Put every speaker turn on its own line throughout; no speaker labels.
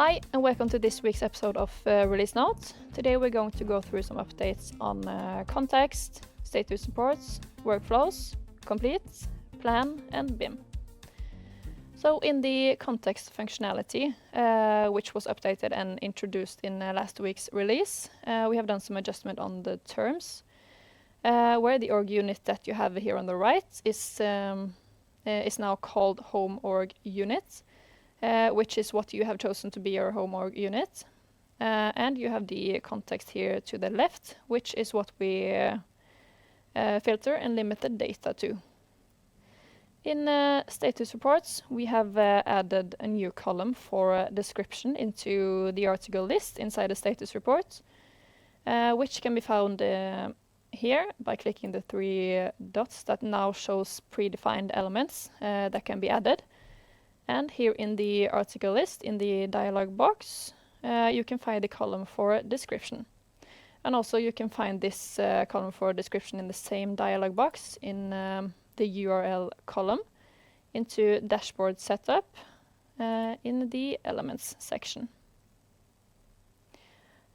Hi, and welcome to this week's episode of Release Notes. Today we're going to go through some updates on context, status reports, workflows, complete, plan, and BIM. So in the context functionality, which was updated and introduced in last week's release, we have done some adjustment on the terms, where the org unit that you have here on the right is now called home org unit. Which is what you have chosen to be your home org unit. And you have the context here to the left, which is what we filter and limit the data to. In status reports, we have added a new column for description into the article list inside the status report, which can be found here by clicking the three dots that now shows predefined elements that can be added. And here in the article list, in the dialog box, you can find the column for description. And also you can find this column for description in the same dialog box in the URL column into dashboard setup in the elements section.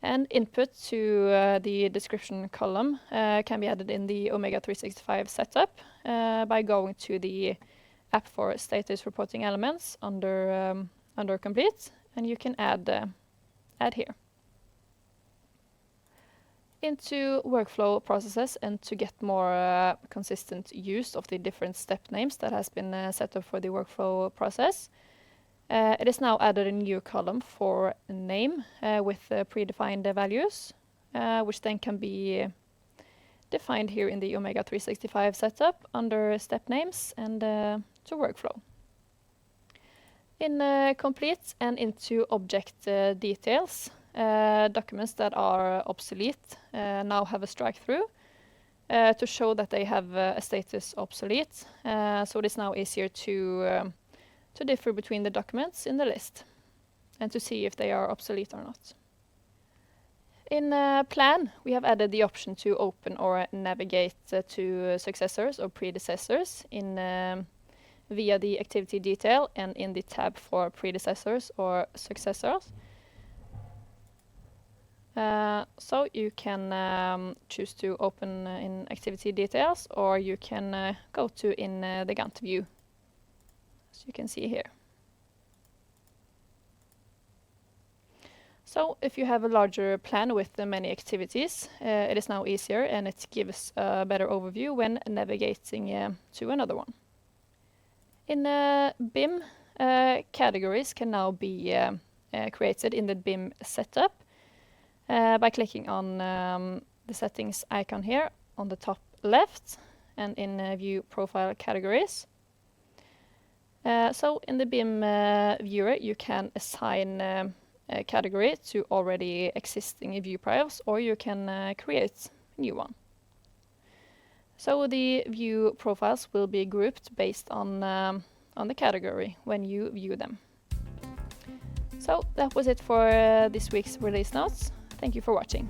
And input to the description column can be added in the Omega 365 setup by going to the app for status reporting elements under complete, and you can add here. Into workflow processes, and to get more consistent use of the different step names that has been set up for the workflow process, it is now added a new column for name with predefined values, which then can be defined here in the Omega 365 setup under step names and to workflow. In complete and into object details, documents that are obsolete now have a strike through to show that they have a status obsolete. So it is now easier to differ between the documents in the list and to see if they are obsolete or not. In plan, we have added the option to open or navigate to successors or predecessors in via the activity detail and in the tab for predecessors or successors. So you can choose to open in activity details, or you can go to in the Gantt view, as you can see here. So if you have a larger plan with many activities, it is now easier and it gives a better overview when navigating to another one. In BIM, categories can now be created in the BIM setup by clicking on the settings icon here on the top left and in view profile categories. So in the BIM viewer, you can assign a category to already existing view files, or you can create a new one. So the view profiles will be grouped based on the category when you view them. So that was it for this week's release notes. Thank you for watching.